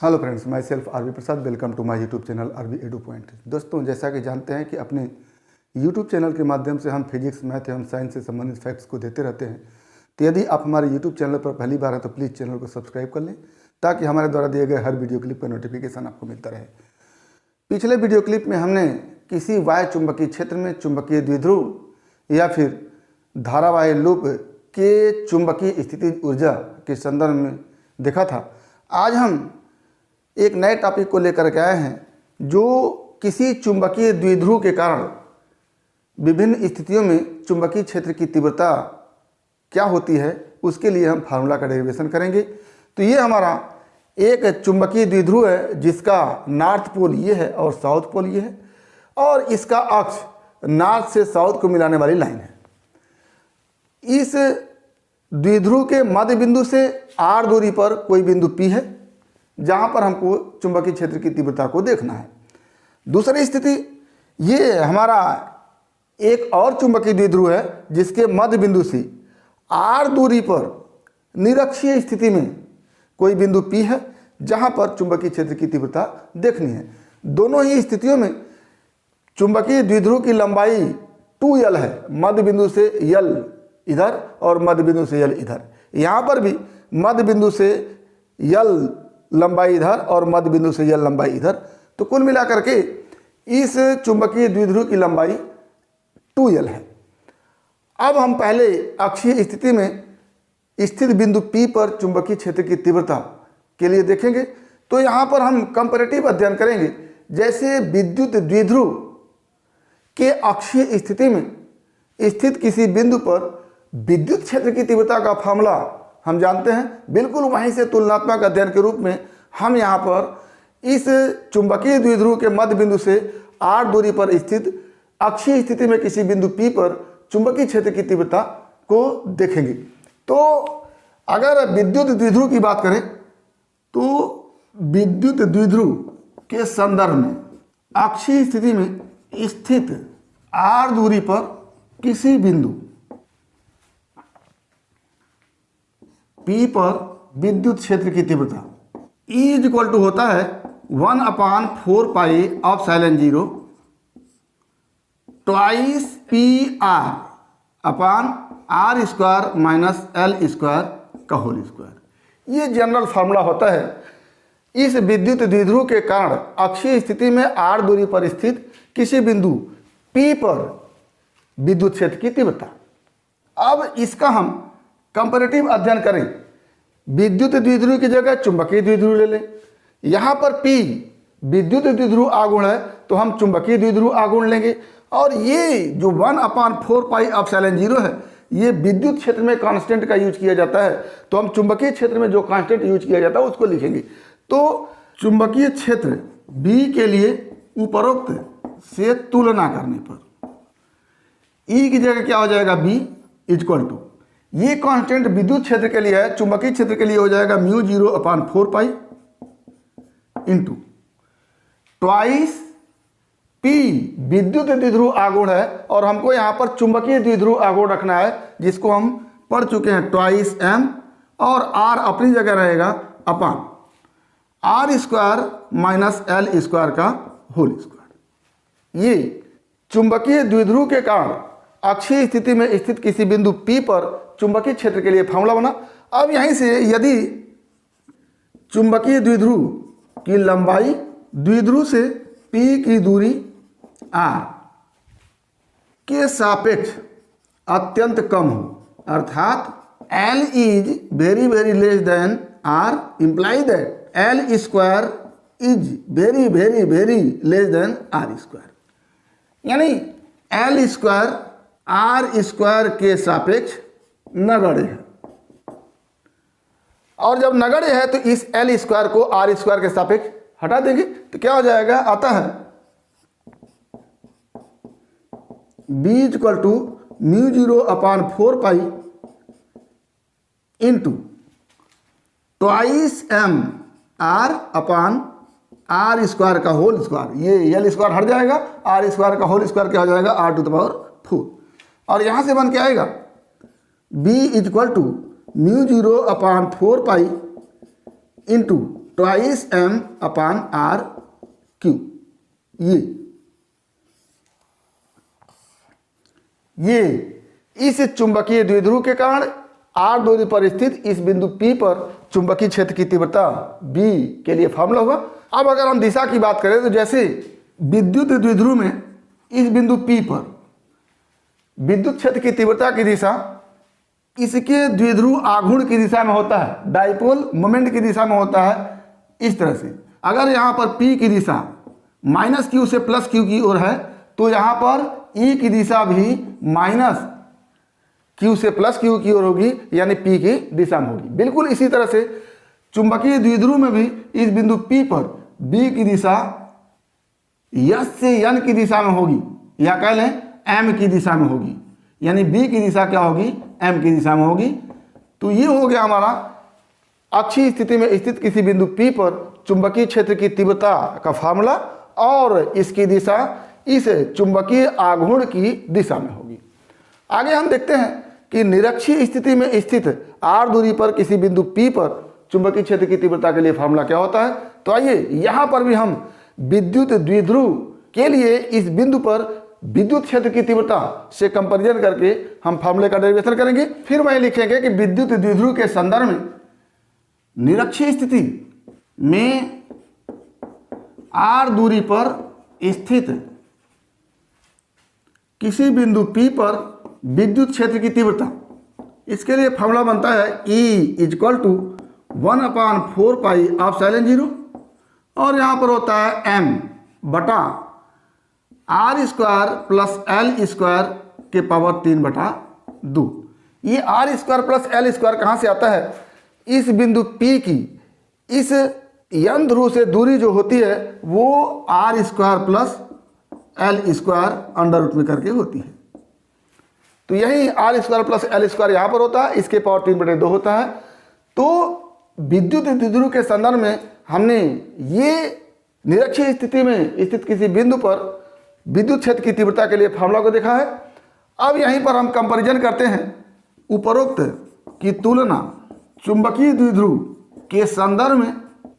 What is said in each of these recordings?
Hello friends, myself R B Prasad. Welcome to my YouTube channel R B edu point. दोस्तों, जैसा कि जानते हैं कि अपने यूट्यूब चैनल के माध्यम से हम फिजिक्स, मैथ एवं साइंस से संबंधित फैक्ट्स को देते रहते हैं। तो यदि आप हमारे यूट्यूब चैनल पर पहली बार हैं तो प्लीज़ चैनल को सब्सक्राइब कर लें ताकि हमारे द्वारा दिए गए हर वीडियो क्लिप का नोटिफिकेशन आपको मिलता रहे। पिछले वीडियो क्लिप में हमने किसी वाय चुंबकीय क्षेत्र में चुंबकीय द्विध्रुव या फिर धारावाही लूप के चुंबकीय स्थिति ऊर्जा के संदर्भ में देखा था। आज हम एक नए टॉपिक को लेकर के आए हैं जो किसी चुंबकीय द्विध्रुव के कारण विभिन्न स्थितियों में चुंबकीय क्षेत्र की तीव्रता क्या होती है, उसके लिए हम फार्मूला का डेरिवेशन करेंगे। तो ये हमारा एक चुंबकीय द्विध्रुव है जिसका नॉर्थ पोल ये है और साउथ पोल ये है, और इसका अक्ष नॉर्थ से साउथ को मिलाने वाली लाइन है। इस द्विध्रुव के मध्य बिंदु से r दूरी पर कोई बिंदु P है जहाँ पर हमको चुंबकीय क्षेत्र की तीव्रता को देखना है। दूसरी स्थिति, ये हमारा एक और चुंबकीय द्विध्रुव है जिसके मध्य बिंदु से r दूरी पर निरक्षीय स्थिति में कोई बिंदु P है जहाँ पर चुंबकीय क्षेत्र की तीव्रता देखनी है। दोनों ही स्थितियों में चुंबकीय द्विध्रुव की लंबाई 2l है। मध्य बिंदु से l इधर और मध्य बिंदु से l इधर। यहाँ पर भी मध्य बिंदु से l लंबाई इधर और मध्य बिंदु से l लंबाई इधर। तो कुल मिलाकर के इस चुंबकीय द्विध्रुव की लंबाई 2l है। अब हम पहले अक्षीय स्थिति में स्थित बिंदु P पर चुंबकीय क्षेत्र की तीव्रता के लिए देखेंगे। तो यहाँ पर हम कंपैरेटिव अध्ययन करेंगे। जैसे विद्युत द्विध्रुव के अक्षीय स्थिति में स्थित किसी बिंदु पर विद्युत क्षेत्र की तीव्रता का फॉर्मूला हम जानते हैं, बिल्कुल वहीं से तुलनात्मक अध्ययन के रूप में हम यहाँ पर इस चुंबकीय द्विध्रुव के मध्य बिंदु से r दूरी पर स्थित अक्षीय स्थिति में किसी बिंदु P पर चुंबकीय क्षेत्र की तीव्रता को देखेंगे। तो अगर विद्युत द्विध्रुव की बात करें तो विद्युत द्विध्रुव के संदर्भ में अक्षीय स्थिति में स्थित r दूरी पर किसी बिंदु P पर विद्युत क्षेत्र की तीव्रता E इक्वल टू होता है 1/4 पाई of silent 0 twice PR upon r square minus l square का होल स्क्वायर। ये जनरल फार्मूला होता है इस विद्युत द्विध्रुव के कारण अक्षीय स्थिति में r दूरी पर स्थित किसी बिंदु P पर विद्युत क्षेत्र की तीव्रता। अब इसका हम कंपैरेटिव अध्ययन करें। विद्युत द्विध्रुव की जगह चुंबकीय द्विध्रुव ले लें। यहाँ पर P विद्युत द्विध्रुव आघूर्ण है तो हम चुंबकीय द्विध्रुव आघूर्ण लेंगे, और ये जो 1/4 पाई एप्सिलॉन 0 है ये विद्युत क्षेत्र में कांस्टेंट का यूज किया जाता है। तो हम चुंबकीय क्षेत्र में जो कांस्टेंट यूज किया जाता है उसको लिखेंगे। तो चुंबकीय क्षेत्र B के लिए उपरोक्त से तुलना करने पर E की जगह क्या हो जाएगा, B इक्वल टू, ये कांस्टेंट विद्युत क्षेत्र के लिए है, चुंबकीय क्षेत्र के लिए हो जाएगा μ0/4 पाई इंटू ट्वाइस P विद्युत द्विध्रुव आघूर्ण है और हमको यहाँ पर चुंबकीय द्विध्रुव आघूर्ण रखना है जिसको हम पढ़ चुके हैं ट्वाइस m, और r अपनी जगह रहेगा अपान r square minus l square का होल स्क्वायर। ये चुंबकीय द्विध्रुव के कारण अक्षीय स्थिति में स्थित किसी बिंदु P पर चुंबकीय क्षेत्र के लिए फार्मूला बना। अब यहीं से यदि चुंबकीय द्विध्रुव की लंबाई द्विध्रुव से P की दूरी r के सापेक्ष अत्यंत कम हो, अर्थात L is very very less than r, imply that L square is very very very less than r square, यानी L स्क्वायर r स्क्वायर के सापेक्ष नगण्य है। और जब नगण्य है तो इस L स्क्वायर को r स्क्वायर के सापेक्ष हटा देंगे तो क्या हो जाएगा, आता है B equal to μ0/4 pi into twice m r upon r square का होल स्क्वायर। ये l स्क्वायर हट जाएगा, r स्क्वायर का होल स्क्वायर क्या हो जाएगा, r⁴, और यहाँ से बन के आएगा B equal to μ0/4 pi into twice m/r⁻। ये इस चुंबकीय द्विध्रुव के कारण r दूरी पर स्थित इस बिंदु P पर चुंबकीय क्षेत्र की तीव्रता B के लिए फॉर्मूला होगा। अब अगर हम दिशा की बात करें तो जैसे विद्युत द्विध्रुव में इस बिंदु P पर विद्युत क्षेत्र की तीव्रता की दिशा इसके द्विध्रुव आघूर्ण की दिशा में होता है, डाइपोल मोमेंट की दिशा में होता है इस तरह से। अगर यहाँ पर P की दिशा -q से +q की ओर है तो यहाँ पर E की दिशा भी -q से +q की ओर होगी, यानी P की दिशा में होगी। बिल्कुल इसी तरह से चुंबकीय द्विध्रुव में भी इस बिंदु P पर B की दिशा S से N की दिशा में होगी, या कह लें M की दिशा में होगी, यानी B की दिशा क्या होगी, M की दिशा में होगी। तो ये हो गया हमारा अक्षीय स्थिति में स्थित किसी बिंदु P पर चुंबकीय क्षेत्र की तीव्रता का फार्मूला, और इसकी दिशा इस चुंबकीय आघूर्ण की दिशा में होगी। आगे हम देखते हैं कि निरक्षीय स्थिति में स्थित r दूरी पर किसी बिंदु P पर चुंबकीय क्षेत्र की तीव्रता के लिए फार्मूला क्या होता है। तो आइए यहाँ पर भी हम विद्युत द्विध्रुव के लिए इस बिंदु पर विद्युत क्षेत्र की तीव्रता से कंपैरिजन करके हम फार्मूले का डेरिवेशन करेंगे। फिर वहीं लिखेंगे कि विद्युत द्विध्रुव के संदर्भ में निरक्षीय स्थिति में r दूरी पर स्थित किसी बिंदु P पर विद्युत क्षेत्र की तीव्रता, इसके लिए फार्मूला बनता है E = 1/4 पाई एप्सिलॉन 0, और यहाँ पर होता है m बटा r² प्लस l² के पावर 3/2। ये r² प्लस l² कहाँ से आता है, इस बिंदु P की इस n ध्रुव से दूरी जो होती है वो r² plus l² under root में करके होती है। तो यही r² प्लस l² यहाँ पर होता है, इसके पावर 3/2 होता है। तो विद्युत द्विध्रुव के संदर्भ में हमने ये निरक्षीय स्थिति में स्थित किसी बिंदु पर विद्युत क्षेत्र की तीव्रता के लिए फार्मूला को देखा है। अब यहीं पर हम कंपैरिजन करते हैं उपरोक्त की तुलना चुंबकीय द्विध्रुव के संदर्भ में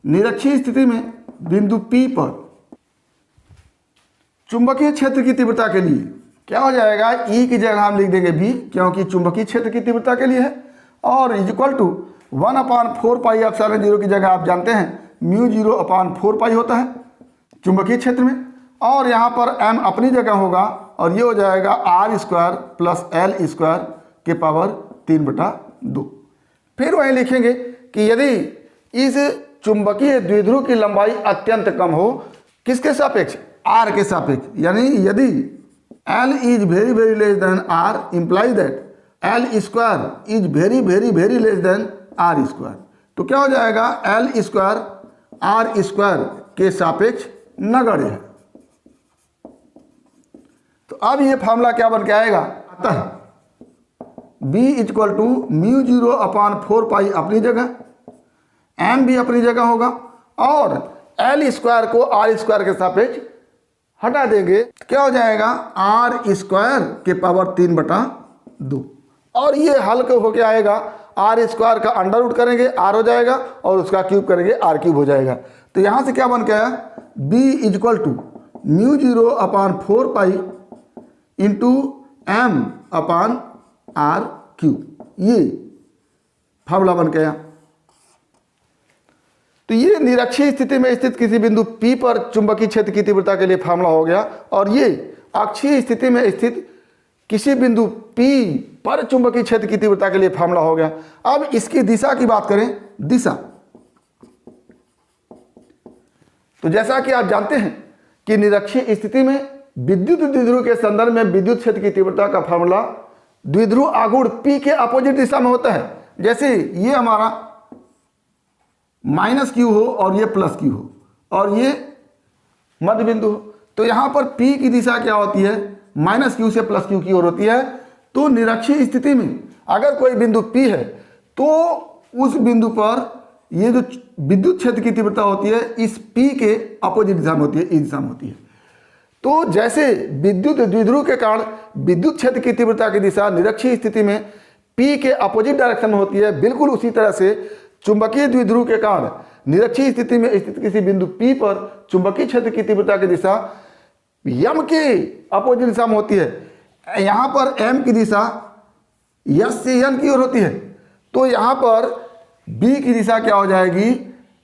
निरक्षीय स्थिति में बिंदु P पर चुंबकीय क्षेत्र की तीव्रता के लिए क्या हो जाएगा, E की जगह हम लिख देंगे B, क्योंकि चुंबकीय क्षेत्र की तीव्रता के लिए है, और = 1/4 पाई एप्सिलॉन 0 की जगह आप जानते हैं μ0/4 पाई होता है चुंबकीय क्षेत्र में, और यहाँ पर m अपनी जगह होगा, और ये हो जाएगा r² प्लस l² के पावर 3/2। फिर वहीं लिखेंगे कि यदि इस चुंबकीय द्विध्रुव की लंबाई अत्यंत कम हो, किसके सापेक्ष, r के सापेक्ष, यानी यदि l is very less than r implies that l² is very less than r²। तो क्या हो जाएगा, l² r² के सापेक्ष नगण्य है। तो अब ये फार्मूला क्या बन के आएगा, अतः B = μ0/4 पाई अपनी जगह, m भी अपनी जगह होगा, और l² को r² के सापेक्ष हटा देंगे, क्या हो जाएगा r² के पावर 3/2। और ये हल हो के आएगा, r² का अंडर रूट करेंगे r हो जाएगा, और उसका क्यूब करेंगे r³ हो जाएगा। तो यहाँ से क्या बन के आया, B = μ0/4 पाई इंटू m/r³, ये फार्मूला बन के आया। तो ये निरक्षीय स्थिति में स्थित किसी बिंदु P पर चुंबकीय क्षेत्र की तीव्रता के लिए फार्मूला हो गया, और ये अक्षीय स्थिति में स्थित किसी बिंदु P पर चुंबकीय क्षेत्र की तीव्रता के लिए फार्मूला हो गया। अब इसकी दिशा की बात करें, दिशा, तो जैसा कि आप जानते हैं कि निरक्षीय स्थिति में विद्युत द्विध्रुव के संदर्भ में विद्युत क्षेत्र की तीव्रता का फार्मूला द्विध्रुव आघूर्ण P के अपोजिट दिशा में होता है। जैसे ये हमारा -q हो और ये +q हो और ये मध्य बिंदु हो, तो यहाँ पर P की दिशा क्या होती है, -q से +q की ओर होती है। तो निरक्षीय स्थिति में अगर कोई बिंदु P है तो उस बिंदु पर ये जो विद्युत क्षेत्र की तीव्रता होती है इस P के अपोजिट दिशा में होती है, इस दिशा में होती है। तो जैसे विद्युत द्विध्रुव के कारण विद्युत क्षेत्र की तीव्रता की दिशा निरक्षीय स्थिति में P के अपोजिट डायरेक्शन में होती है, बिल्कुल उसी तरह से चुंबकीय द्विध्रुव के कारण निरक्षीय स्थिति में स्थित किसी बिंदु P पर चुंबकीय क्षेत्र की तीव्रता की दिशा m के अपोजिट दिशा में होती है। यहाँ पर m की दिशा s से n की ओर होती है, तो यहाँ पर B की दिशा क्या हो जाएगी,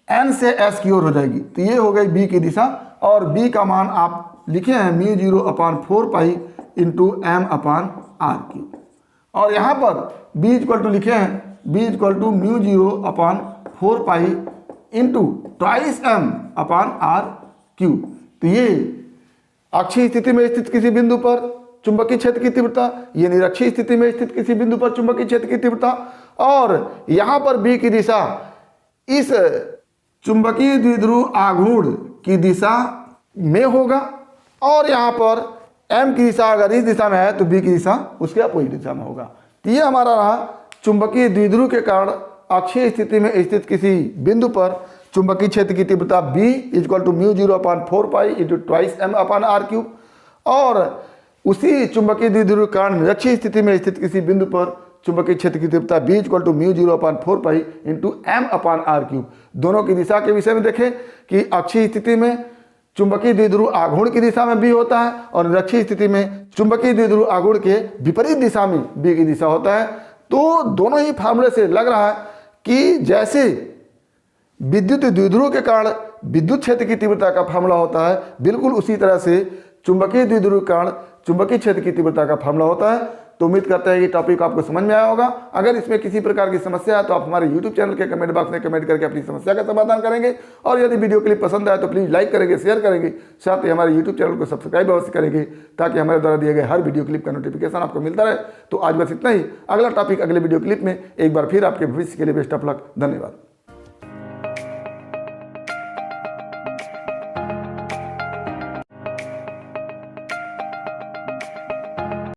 n से s की ओर हो जाएगी। तो ये हो गई B की दिशा, और B का मान आप लिखे हैं μ0/4π इंटू m/r3। और यहाँ पर B इक्वल टू लिखे हैं B equal to μ0/4π into twice m/r3। तो ये अक्षीय स्थिति में स्थित किसी बिंदु पर चुंबकीय क्षेत्र की तीव्रता, ये निरक्षीय स्थिति में स्थित किसी बिंदु पर चुंबकीय क्षेत्र की तीव्रता, और यहाँ पर B की दिशा इस चुंबकीय द्विध्रुव आघूर्ण की दिशा में होगा, और यहाँ पर M की दिशा अगर इस दिशा में है तो B की दिशा उसके अपोजिट दिशा में होगा। तो ये हमारा रहा चुंबकीय द्विध्रुव के कारण अक्षीय स्थिति में स्थित किसी बिंदु पर चुंबकीय क्षेत्र की तीव्रता B equal to μ0/4π into twice m/r3, और उसी चुंबकीय द्विध्रुव के कारण निरक्षीय स्थिति में स्थित किसी बिंदु पर चुंबकीय क्षेत्र की तीव्रता B equal to μ0/4π into m/r3। दोनों की दिशा के विषय में देखें कि अक्षीय स्थिति में चुंबकीय द्विध्रुव आघूर्ण की दिशा में B होता है, और निरक्षीय स्थिति में चुंबकीय द्विध्रुव आघूर्ण के विपरीत दिशा में B की दिशा होता है। तो दोनों ही फार्मूले से लग रहा है कि जैसे विद्युत द्विध्रुव के कारण विद्युत क्षेत्र की तीव्रता का फार्मूला होता है, बिल्कुल उसी तरह से चुंबकीय द्विध्रुव के कारण चुंबकीय क्षेत्र की तीव्रता का फार्मूला होता है। तो उम्मीद करते हैं कि टॉपिक आपको समझ में आया होगा। अगर इसमें किसी प्रकार की समस्या है तो आप हमारे YouTube चैनल के कमेंट बॉक्स में कमेंट करके अपनी समस्या का समाधान करेंगे, और यदि वीडियो क्लिप पसंद आए तो प्लीज़ लाइक करेंगे, शेयर करेंगे, साथ ही हमारे YouTube चैनल को सब्सक्राइब अवश्य करेंगे, ताकि हमारे द्वारा दिए गए हर वीडियो क्लिप का नोटिफिकेशन आपको मिलता रहे। तो आज बस इतना ही। अगला टॉपिक अगले वीडियो क्लिप में एक बार फिर आपके भविष्य के लिए बेस्ट ऑफ लक। धन्यवाद।